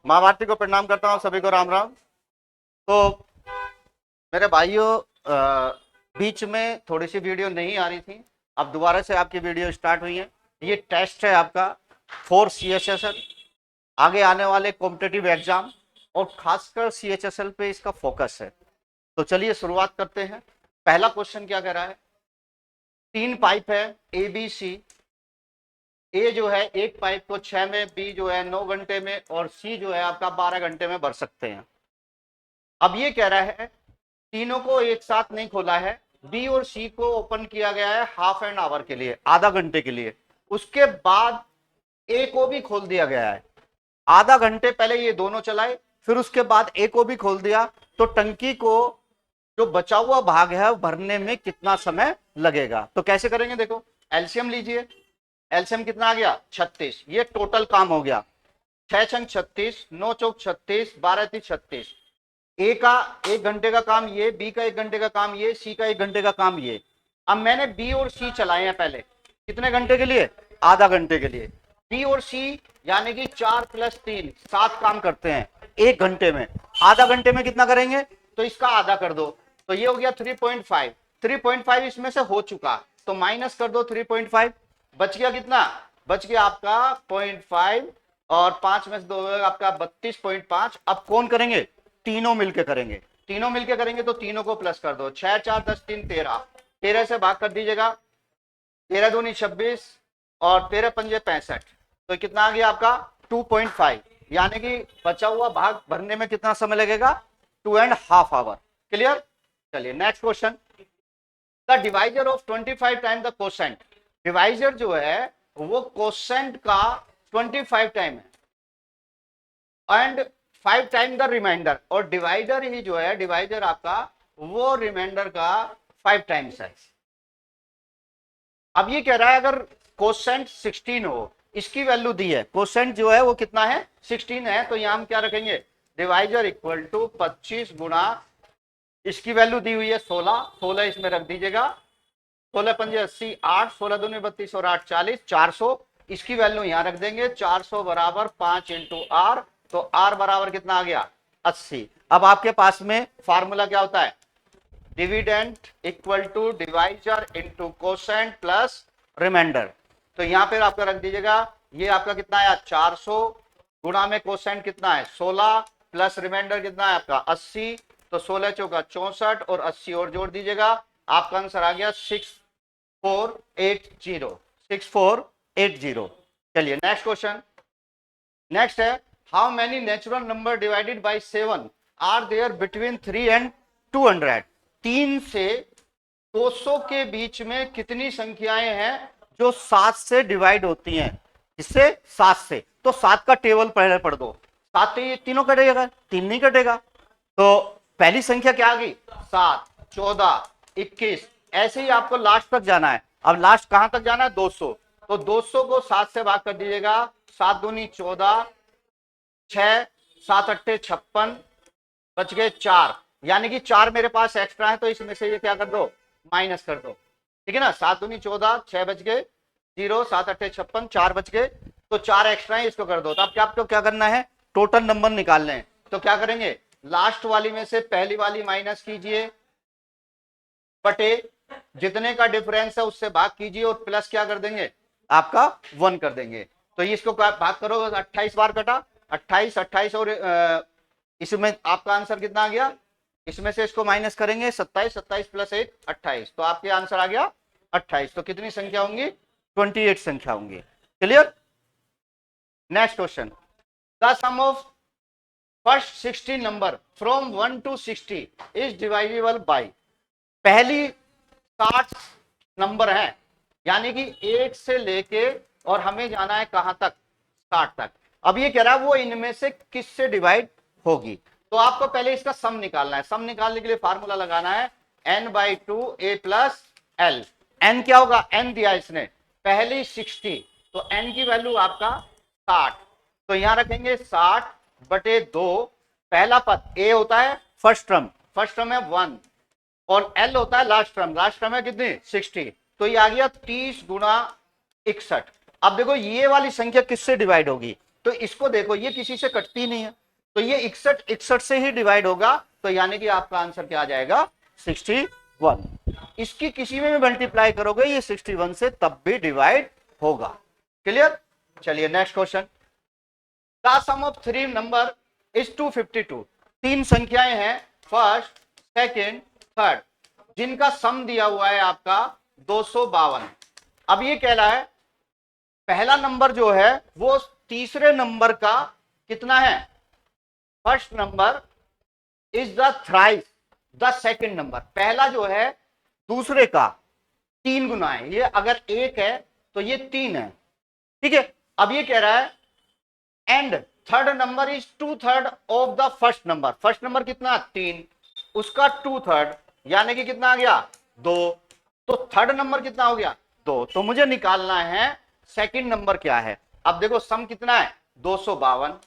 माँ भारती को प्रणाम करता हूँ, सभी को राम राम। तो मेरे भाइयों, बीच में थोड़ी सी वीडियो नहीं आ रही थी, अब दोबारा से आपकी वीडियो स्टार्ट हुई है। ये टेस्ट है आपका फॉर CHSL, आगे आने वाले कॉम्पिटिटिव एग्जाम और खासकर CHSL पे इसका फोकस है। तो चलिए शुरुआत करते हैं। पहला क्वेश्चन क्या कह रहा है, 3 पाइप है ABC। ए जो है एक पाइप को 6 में, बी जो है 9 घंटे में और सी जो है आपका 12 घंटे में भर सकते हैं। अब ये कह रहा है तीनों को एक साथ नहीं खोला है, बी और सी को ओपन किया गया है हाफ एन आवर के लिए, आधा घंटे के लिए। उसके बाद ए को भी खोल दिया गया है, आधा घंटे पहले ये दोनों चलाए, फिर उसके बाद ए को भी खोल दिया। तो टंकी को जो बचा हुआ भाग है भरने में कितना समय लगेगा? तो कैसे करेंगे, देखो एलसीएम लीजिए। एलसीएम कितना आ गया? 36। ये टोटल काम हो गया, 6 छंग 36, 9 चौक 36, 12 तीस 36। ए का 1 घंटे का काम ये, बी का 1 घंटे का काम ये, सी का 1 घंटे का काम ये। अब मैंने बी और सी चलाए हैं पहले, कितने घंटे के लिए? आधा घंटे के लिए। बी और सी यानी कि 4 + 3 7 काम करते हैं 1 घंटे में। आधा घंटे में कितना करेंगे? तो इसका आधा कर दो, तो ये हो गया 3.5। 3.5 इसमें से हो चुका, तो माइनस कर दो 3.5। बच गया कितना? बच गया आपका 0.5 और 5 में से 2 आपका 32.5। अब कौन करेंगे? तीनों मिलके करेंगे। तीनों मिलके करेंगे तो तीनों को प्लस कर दो, 6 4 10 3 13। 13 से भाग कर दीजिएगा, 13 दूनी 26 और 13 पंजे 65। तो कितना आ गया आपका? 2.5। यानी कि बचा हुआ भाग भरने में कितना समय लगेगा? 2.5 आवर। क्लियर? चलिए next question. The divisor of 25 time the quotient. Divisor जो है वो कोसेंट का 25 टाइम है एंड 5 टाइम द रिमाइंडर, और डिवाइडर ही जो है, डिवाइडर आपका वो रिमाइंडर का 5 टाइम्स है। अब ये कह रहा है अगर कोसेंट 16 हो, इसकी वैल्यू दी है, कोसेंट जो है वो कितना है? 16 है। तो यहां हम क्या रखेंगे? डिवाइजर इक्वल टू 25 गुणा, इसकी वैल्यू दी हुई है 16, 16 इसमें रख दीजिएगा। 16 पंजे 80, 8, 16 दूनी 32 और 8 40, 400। इसकी वैल्यू यहां रख देंगे, 400 बराबर 5 इंटू आर। तो आर बराबर कितना आ गया? 80। अब आपके पास में फार्मूला क्या होता है? Dividend equal to divisor into quotient plus remainder. तो यहां पर आपका रख दीजिएगा, ये आपका कितना आया? 400 गुणा में कोसेंट कितना है? 16 प्लस रिमाइंडर कितना है आपका? 80। तो 16 चौका 64 और 80 और जोड़ दीजिएगा, आपका आंसर आ गया 6480। 6480। चलिए नेक्स्ट क्वेश्चन। नेक्स्ट है, how many natural number divided by 7 are there between 3 and 200। 3 से 200 के बीच में कितनी संख्याएं हैं जो 7 से डिवाइड होती हैं? इससे 7 से, तो 7 का टेबल पहले पढ़ दो। 7 ये तीनों कटेगा, 3 नहीं कटेगा। तो पहली संख्या क्या आ गई? 7, 14, 21, ऐसे ही आपको लास्ट तक जाना है। अब लास्ट कहां तक जाना है? 200। तो 200 को 7 से भाग कर दीजिएगा, 7 दूनी 14, 6 7 अट्ठे 56, बच गए 4। यानी कि 4 मेरे पास एक्स्ट्रा है, तो इसमें से ये क्या कर दो? माइनस कर दो। ठीक है ना? 7 दूनी 14, 6 बच गए, 0 7 अट्ठे 56, 4 बच गए, तो 4 एक्स्ट्रा है, इसको कर दो। तो अब क्या आपको क्या करना है? टोटल नंबर निकालने हैं। तो क्या करेंगे? लास्ट वाली में से पहली वाली माइनस कीजिए, बटे जितने का डिफरेंस है उससे भाग कीजिए और प्लस क्या कर देंगे? आपका 1 कर देंगे। तो इसको भाग करो, 28 बार कटा, 28 28 और इसमें आपका आंसर कितना आ गया? इसमें से इसको माइनस करेंगे, 27, 27 प्लस 1 28। तो आपके आंसर आ गया 28। तो कितनी संख्या होंगी? 28 संख्या होंगी। Clear? Next question. The sum of first 60 number from 1 to 60 is divisible by. पहली 60 नंबर है, यानी कि 1 से लेके और हमें जाना है कहां तक? 60 तक। अब ये कह रहा है वो इनमें से किससे डिवाइड होगी। तो आपको पहले इसका सम निकालना है। सम निकालने के लिए फार्मूला लगाना है n/2 a plus L. n क्या होगा? n दिया इसने, पहली 60, तो n की वैल्यू आपका 60। तो यहां रखेंगे 60 बटे 2। पहला पद a होता है फर्स्ट टर्म, फर्स्ट टर्म है 1, और L होता है लास्ट टर्म, लास्ट टर्म है कितनी? 60। तो ये आ गया 30 गुणा 61। अब देखो ये वाली संख्या किससे डिवाइड होगी? तो इसको देखो, ये किसी से कटती नहीं है, तो ये 61 61 से ही डिवाइड होगा, तो यानी कि आपका आंसर क्या आ जाएगा 61। इसकी किसी में भी मल्टीप्लाई करोगे ये 61 से तब भी डिवाइड होगा। क्लियर? चलिए next question. The sum of three number is 252। तीन संख्याएं हैं, फर्स्ट, सेकंड, थर्ड, जिनका सम दिया हुआ है आपका 252। अब ये कह रहा है पहला नंबर जो है वो तीसरे नंबर का कितना है, first number is the thrice the second number. पहला जो है दूसरे का 3 गुना है, ये अगर 1 है तो ये 3 है, ठीक है। अब ये कह रहा है and third number is 2/3 of the first number. First number कितना 3, उसका 2/3 यानी कि कितना आ गया 2, तो थर्ड नंबर कितना हो गया 2। तो मुझे निकालना है सेकंड नंबर क्या है। अब देखो सम कितना है 252,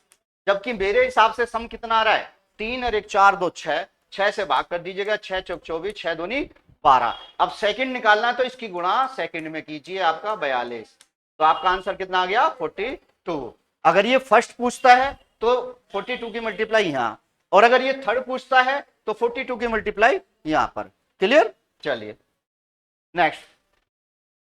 जबकि मेरे हिसाब से सम कितना आ रहा है 3 और 1 4 2 6, 6 से भाग कर दीजिएगा, 6 चौक 24, 6 दूनी 12। अब सेकंड निकालना है तो इसकी गुणा सेकंड में कीजिए, आपका 42, तो आपका आंसर कितना आ गया 42। अगर ये फर्स्ट पूछता है तो 42 की मल्टीप्लाई यहां, और अगर ये थर्ड पूछता है तो 42 की मल्टीप्लाई यहां पर। क्लियर? चलिए नेक्स्ट।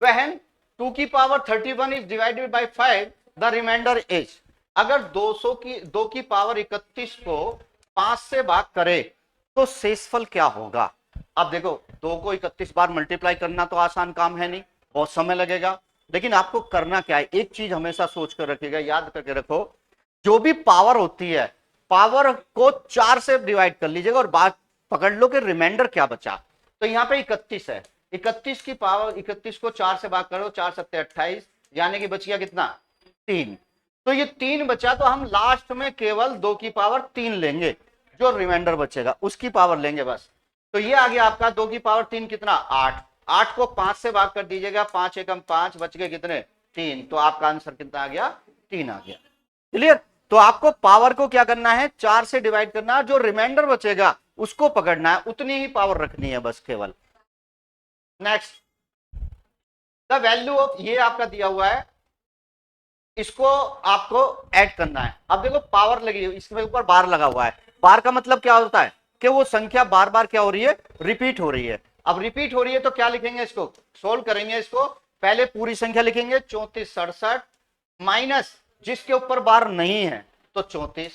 व्हेन 2 की power 31 is divided by 5 the remainder is. अगर 2 की पावर 31 को 5 से भाग करे तो शेषफल क्या होगा। अब देखो 2 को 31 बार मल्टीप्लाई करना तो आसान काम है नहीं, बहुत समय लगेगा, लेकिन आपको करना क्या है, एक चीज हमेशा सोच कर रखिएगा, याद करके रखो, जो भी पावर होती है पावर को 4 से डिवाइड कर लीजिएगा और बात पकड़ लो कि रिमाइंडर क्या बचा। तो यहाँ पे 31 है, 31 की पावर 31 को 4 से भाग करो, 4 7 28, यानी कि बच गया कितना 3। तो ये 3 बचा, तो हम लास्ट में केवल 2 की पावर 3 लेंगे, जो रिमाइंडर बचेगा उसकी पावर लेंगे बस। तो ये आ गया आपका 2 की पावर 3 कितना 8, 8 को 5 से भाग कर दीजिएगा, 5 एकम 5, बच गए कितने 3, तो आपका आंसर कितना आ गया 3 आ गया। क्लियर? तो आपको पावर को क्या करना है 4 से डिवाइड करना है, जो रिमाइंडर बचेगा उसको पकड़ना है, उतनी ही पावर रखनी है बस केवल। नेक्स्ट, द वैल्यू ऑफ, ये आपका दिया हुआ है, इसको आपको ऐड करना है। अब देखो पावर लगी है, इसके ऊपर बार लगा हुआ है, बार का मतलब क्या होता है कि वो संख्या बार बार क्या हो रही है रिपीट हो रही है। अब रिपीट हो रही है तो क्या लिखेंगे, इसको सोल्व करेंगे, इसको पहले पूरी संख्या लिखेंगे 34 67 माइनस जिसके ऊपर बार नहीं है तो 34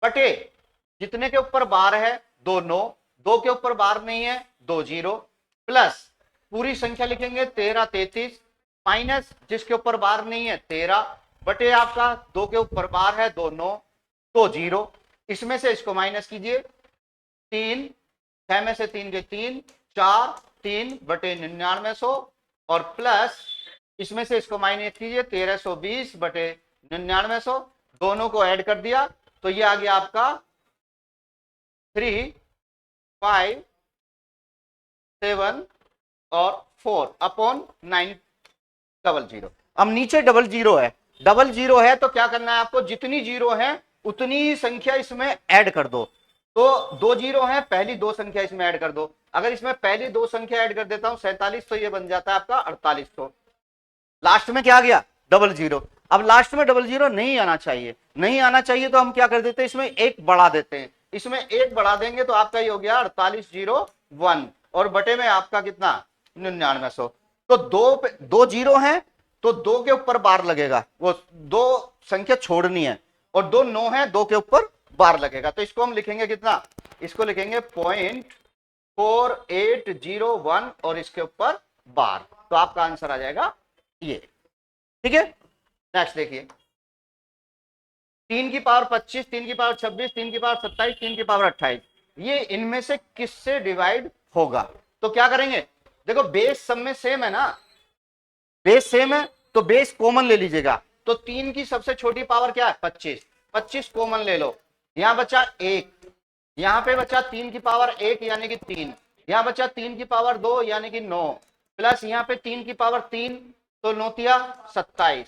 बटे जितने के ऊपर बार है 2 9, 2 के ऊपर बार नहीं है 2 0, प्लस पूरी संख्या लिखेंगे 13 33 माइनस जिसके ऊपर बार नहीं है 13 बटे आपका 2 के ऊपर बार है 2 9 2 0, इसमें से इसको माइनस कीजिए 3, 6 में से 3 के 3 4 3 बटे 9900, और प्लस इसमें से इसको माइनस कीजिए 1320 बटे 9900, दोनों को ऐड कर दिया तो ये आ गया आपका 3 5 7 और 4 अपॉन 900। अब नीचे डबल जीरो है, डबल जीरो है तो क्या करना है आपको, जितनी जीरो है उतनी ही संख्या इसमें ऐड कर दो। तो 2 जीरो है, पहली 2 संख्या इसमें ऐड कर दो। अगर इसमें पहली 2 संख्या ऐड कर देता हूं 47, तो ये बन जाता है आपका 48। तो लास्ट में क्या आ गया डबल जीरो। अब लास्ट में डबल जीरो नहीं आना चाहिए, नहीं आना चाहिए तो हम क्या कर देते हैं, इसमें एक बढ़ा देते हैं, इसमें एक बढ़ा देंगे तो आपका ये हो गया 4801, और बटे में आपका कितना 9900। तो 2 जीरो है तो 2 के ऊपर बार लगेगा, वो 2 संख्या छोड़नी है, और 2 9 है 2 के ऊपर बार लगेगा, तो इसको हम लिखेंगे कितना, इसको लिखेंगे 0.4801 और इसके ऊपर बार, तो आपका आंसर आ जाएगा ये। ठीक है, नेक्स्ट देखिए, 3 की पावर 25, 3 की पावर 26, 3 की पावर 27, 3 की पावर 28, ये इनमें से किससे डिवाइड होगा। तो क्या करेंगे, देखो बेस सब में सेम है ना, बेस सेम है तो बेस कॉमन ले लीजिएगा। तो 3 की सबसे छोटी पावर क्या है 25, 25 कॉमन ले लो, यहां बचा 1, यहां पे बचा 3 की पावर 1 यानी कि 3, यहां बचा 3 की पावर 2 यानी कि 9, प्लस यहां पे 3 की पावर 3 तो 9 तिया 27,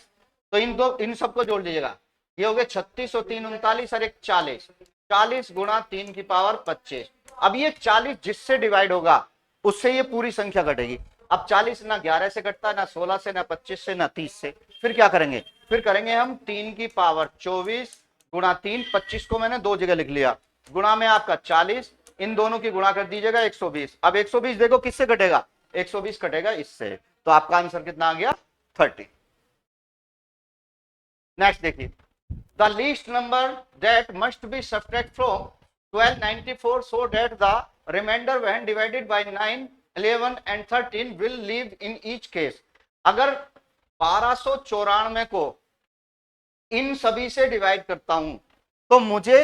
तो इन सबको जोड़ लीजिएगा, ये हो गए 36 और 3 39 और 1 40, 40 गुणा 3 की पावर 25। अब ये 40 जिससे डिवाइड होगा उससे ये पूरी संख्या कटेगी। अब 40 ना 11 से कटता, ना 16 से, ना 25 से, ना 30 से, फिर क्या करेंगे फिर करेंगे हम 3 की पावर 24 गुणा 3, 25 को मैंने दो जगह लिख लिया, गुणा में आपका 40, इन दोनों की गुणा कर दीजिएगा 120। अब 120 देखो किससे कटेगा, 120 कटेगा इससे, तो आपका आंसर कितना आ गया 30। नेक्स्ट देखिए, the least number that must be subtract from 1294 so that the remainder when divided by 9, 11 and 13 will leave in each case। अगर 1294 को इन सभी से डिवाइड करता हूं तो मुझे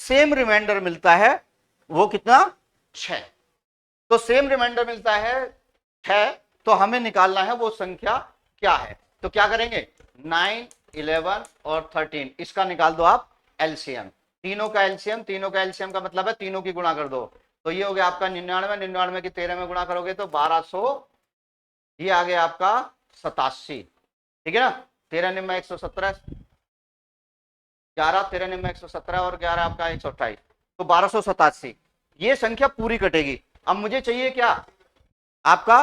सेम रिमाइंडर मिलता है, वो कितना 6। तो सेम रिमाइंडर मिलता है 6, तो हमें निकालना है वो संख्या क्या है। तो क्या करेंगे, 9, 11 और 13 इसका निकाल दो आप एलसीएम, तीनों का एलसीएम, तीनों का एलसीएम का मतलब है तीनों की गुणा कर दो, तो ये हो गया आपका 99, 99 की 13 में गुणा करोगे तो 1200, ये आ गया आपका 87, ठीक है ना। 13 निम्न 117, 11 13 निम्न 117 और 11 आपका 128, तो 1287 ये संख्या पूरी कटेगी। अब मुझे चाहिए क्या, आपका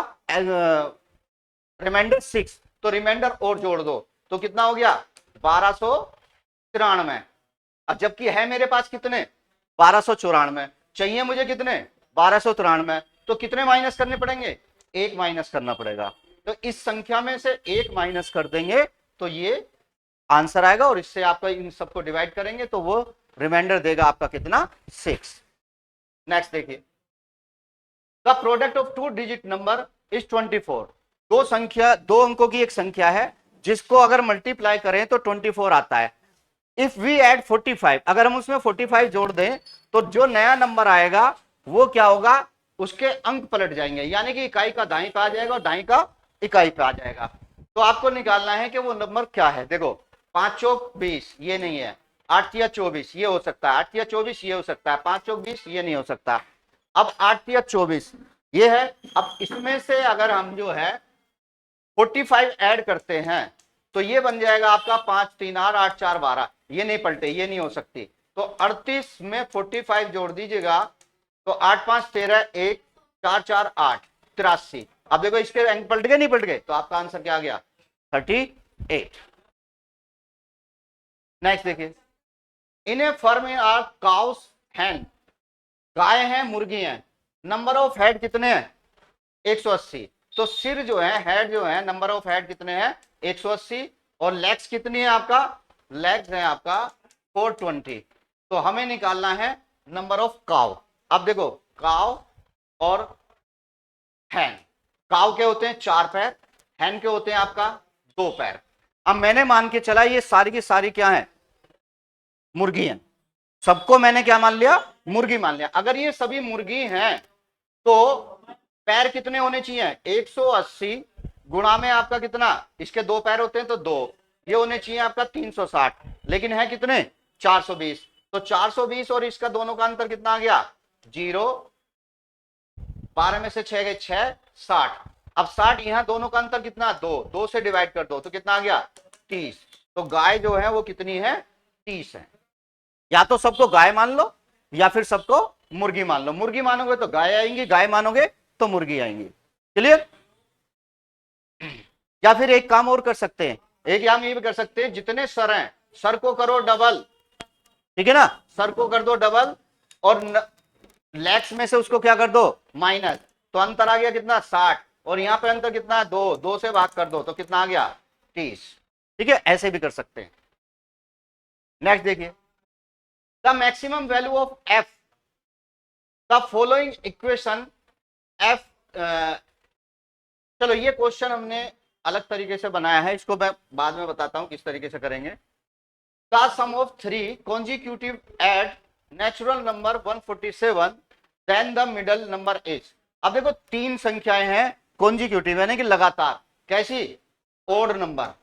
रिमाइंडर 6, तो रिमाइंडर और जोड़ दो, तो कितना हो गया 1293। अब जबकि है मेरे पास कितने 1294, चाहिए मुझे कितने 1293, तो कितने माइनस करने पड़ेंगे, 1 माइनस करना पड़ेगा। तो इस संख्या में से 1 माइनस कर देंगे तो ये आंसर आएगा, और इससे आपका इन सबको डिवाइड करेंगे तो वो रिमाइंडर देगा आपका कितना 6। नेक्स्ट देखिए, the product of 2 digit number is 24। दो संख्या, दो अंकों की एक संख्या है जिसको अगर मल्टीप्लाई करें तो 24 आता है। इफ वी एड 45, अगर हम उसमें 45 जोड़ दें तो जो नया नंबर आएगा वो क्या होगा, उसके अंक पलट जाएंगे, यानी कि इकाई का दाईं पे आ जाएगा और दाईं का इकाई पे आ जाएगा। तो आपको निकालना है कि वो नंबर क्या है। देखो 5 चौक 20 ये नहीं है, 8 या 24 ये हो सकता है, 8 या 24 ये हो सकता है, 5 चौक 20 ये नहीं हो सकता। अब 8 या 24 ये है। अब इसमें से अगर हम जो है 45 ऐड करते हैं तो ये बन जाएगा आपका 5 3 8 4 12, ये नहीं पलटे, ये नहीं हो सकती। तो 38 में 45 जोड़ दीजिएगा तो 8 5 13 1 4 4 8 83। अब देखो इसके अंक पलट गए नहीं पलट गए, तो आपका आंसर क्या आ गया 38। नेक्स्ट देखिए, इन ए फर्म आर काउस हैन, गाय हैं मुर्गी हैं, नंबर ऑफ हेड कितने हैं 180। तो सिर जो है, हेड जो है, नंबर ऑफ हेड कितने हैं 180, और लेग्स कितनी है आपका, लेग्स है आपका 420। तो हमें निकालना है नंबर ऑफ काउ। अब देखो काउ और हैन, काउ के होते हैं 4 पैर, हैन के होते हैं आपका 2 पैर। अब मैंने मान के चला ये सारी की सारी क्या है मुर्गी हैं, सबको मैंने क्या मान लिया मुर्गी मान लिया। अगर ये सभी मुर्गी हैं तो पैर कितने होने चाहिए 180 गुणा में आपका कितना, इसके 2 पैर होते हैं तो 2, ये होने चाहिए आपका 360, लेकिन है कितने 420। तो 420 और इसका दोनों का अंतर कितना आ गया 0, 12 में से 6 गए 6, 60। अब 60 यहां दोनों का अंतर कितना 2, 2 से डिवाइड कर दो तो कितना आ गया 30। तो गाय जो है वो कितनी है 30 है। या तो सबको गाय मान लो या फिर सबको मुर्गी मान लो, मुर्गी मानोगे तो गाय आएंगी, गाय मानोगे तो मुर्गी आएंगी। क्लियर। या फिर एक काम और कर सकते हैं, एक हम ये भी कर सकते हैं, जितने सर हैं सर को करो डबल, ठीक है ना, सर को कर दो डबल और लेग्स में से उसको क्या कर दो माइनस, तो अंतर आ गया कितना 60, और यहां पे अंतर कितना है 2, 2 से भाग कर दो तो कितना आ गया 30। ठीक है, ऐसे भी कर सकते हैं। नेक्स्ट देखिए, the maximum value of F, the following equation F. चलो ये क्वेश्चन हमने अलग तरीके से बनाया है, इसको मैं बाद में बताता हूं किस तरीके से करेंगे। The sum of 3 consecutive odd natural number 147 then the middle number is. अब देखो 3 संख्याएं हैं कॉन्जिक्यूटिव यानी कि लगातार, कैसी ओड नंबर।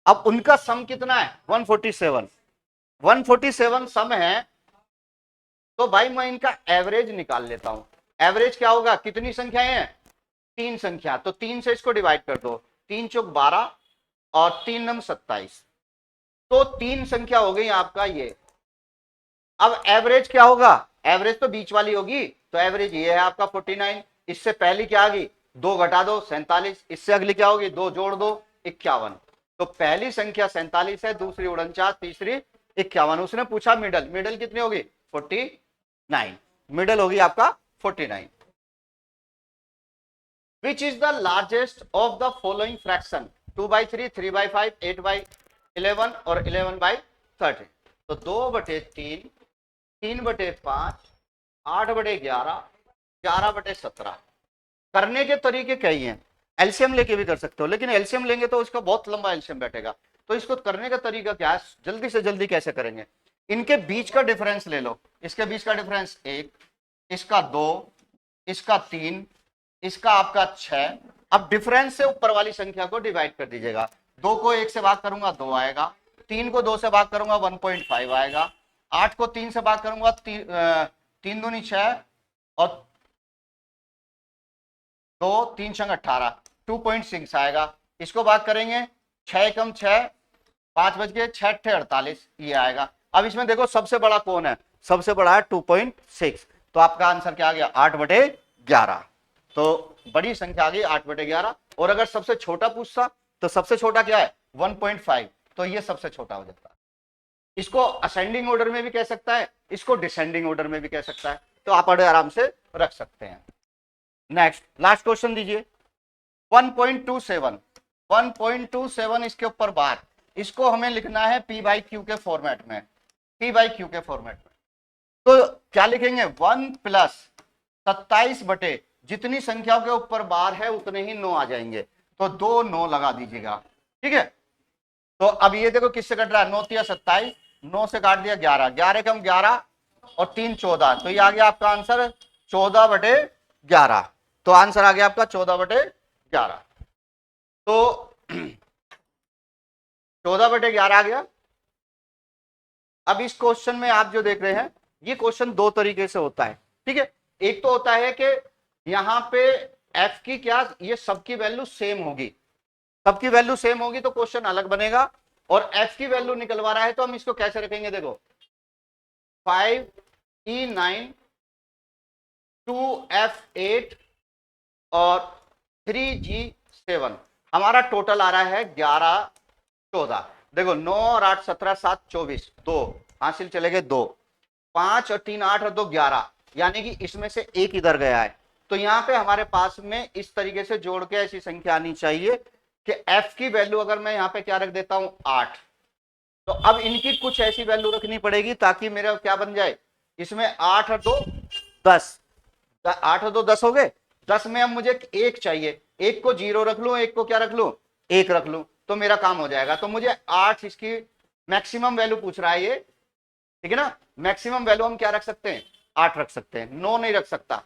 अब उनका सम कितना है 147, 147 सम है, तो भाई मैं इनका एवरेज निकाल लेता हूं। एवरेज क्या होगा, कितनी संख्याएं हैं 3 संख्या, तो 3 से इसको डिवाइड कर दो, 3 चौक 12 और 3 नम 27, तो 3 संख्या हो गई आपका ये। अब एवरेज क्या होगा, एवरेज तो बीच वाली होगी, तो एवरेज ये है आपका 49। इससे पहली क्या आ गई 2 घटा दो 47, इससे अगली क्या होगी 2 जोड़ दो 51। तो पहली संख्या 47 है, दूसरी 49, तीसरी 51। उसने पूछा मिडल, मिडल कितनी होगी 49, मिडल होगी आपका 49। Which is the largest of the following fraction, 2/3, 3/5, 8/11 और 11/30। तो 2/3, 3/5, 8/11, 11/17। करने के तरीके कई हैं, एलसीएम लेके भी कर सकते हो, लेकिन एलसीएम लेंगे तो इसका बहुत लंबा एलसीएम बैठेगा। तो इसको करने का तरीका क्या है, जल्दी से जल्दी कैसे करेंगे, इनके बीच का डिफरेंस ले लो। इसके बीच का डिफरेंस 1, इसका 2, इसका 3, इसका आपका 6। अब डिफरेंस से ऊपर वाली संख्या को डिवाइड कर दीजिएगा। 2 को 1 से भाग करूंगा 2 आएगा, 3 को 2 से भाग करूंगा 1.5 आएगा, 8 को 3 से भाग करूंगा 3 दूनी 6 और 2 3 संग 18, 2.6 आएगा। इसको भाग करेंगे 6 कम 6, 5 बच गए, 6 48, ये आएगा। अब इसमें देखो सबसे बड़ा कौन है, सबसे बड़ा है 2.6। तो आपका आंसर क्या आ गया 8/11। तो बड़ी संख्या आ गई 8/11। और अगर सबसे छोटा पूछता तो सबसे छोटा क्या है 1.5, तो ये सबसे छोटा हो जाता है। इसको असेंडिंग ऑर्डर में भी कह सकता है, इसको डिसेंडिंग ऑर्डर में भी कह सकता है। तो आप बड़े आराम से रख सकते हैं। नेक्स्ट लास्ट क्वेश्चन दीजिए 1.27। 1.27 इसके ऊपर बार, इसको हमें लिखना है P/Q के फॉर्मेट में, P/Q के फॉर्मेट में। तो क्या लिखेंगे 1 + 27 बटे जितनी संख्याओं के ऊपर बार है उतने ही 9 आ जाएंगे। तो 2 9 लगा दीजिएगा, ठीक है। तो अब ये देखो किससे कट रहा है, 9 × 27, 9 से काट दिया 11, 11 कम 11 और 3 14। तो ये आ गया आपका आंसर 14/11। तो आंसर आ गया आपका 14/11। तो 14/11 आ गया। अब इस क्वेश्चन में आप जो देख रहे हैं, ये क्वेश्चन दो तरीके से होता है, ठीक है। एक तो होता है कि यहां पे f की क्या, ये सबकी वैल्यू सेम होगी, सबकी वैल्यू सेम होगी तो क्वेश्चन अलग बनेगा। और f की वैल्यू निकलवा रहा है तो हम इसको कैसे रखेंगे, देखो 5E9 2F8 और 3G7, हमारा टोटल आ रहा है 11 14। देखो 9 और 8 17 7 24, 2 हासिल चले गए 2, 5 और 3 8 और 2 11, यानी कि इसमें से एक इधर गया है। तो यहां पे हमारे पास में इस तरीके से जोड़ के ऐसी संख्या आनी चाहिए कि f की वैल्यू अगर मैं यहां पे क्या रख देता हूं 8, तो अब इनकी कुछ ऐसी वैल्यू रखनी पड़ेगी ताकि मेरा क्या बन जाए, इसमें 8 और 2 10, 8 और 2 10 हो गए। 10 में अब मुझे एक चाहिए, एक को 0 रख लूं, एक को क्या रख लूं 1 रख लूं, तो मेरा काम हो जाएगा। तो मुझे 8 इसकी मैक्सिमम वैल्यू पूछ रहा है ये, ठीक है ना। मैक्सिमम वैल्यू हम क्या रख सकते हैं 8 रख सकते हैं, 9 नहीं रख सकता,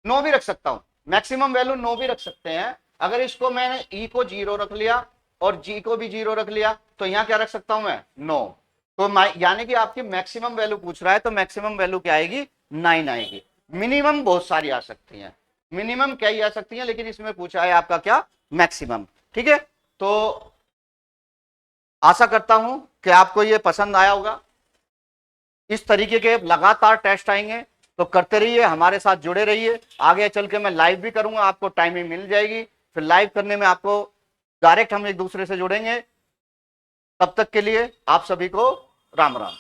9 भी रख सकता हूं, मैक्सिमम वैल्यू 9 भी रख सकते हैं। अगर इसको मैंने ई को 0 रख लिया और जी को भी 0 रख लिया तो यहां क्या रख सकता हूं मैं 9। तो यानी कि आपकी मैक्सिमम वैल्यू पूछ रहा है तो मैक्सिमम वैल्यू क्या आएगी 9 आएगी। मिनिमम बहुत सारी आ सकती हैं, मिनिमम क्या ही आ सकती हैं, लेकिन इसमें पूछा है आपका क्या मैक्सिमम, ठीक है। तो आशा करता हूं कि आपको ये पसंद आया होगा। इस तरीके के लगातार टेस्ट आएंगे तो करते रहिए, हमारे साथ जुड़े रहिए। आगे चल के मैं लाइव भी करूंगा, आपको टाइमिंग मिल जाएगी, फिर लाइव करने में आपको डायरेक्ट हम एक दूसरे से जुड़ेंगे। तब तक के लिए आप सभी को राम राम।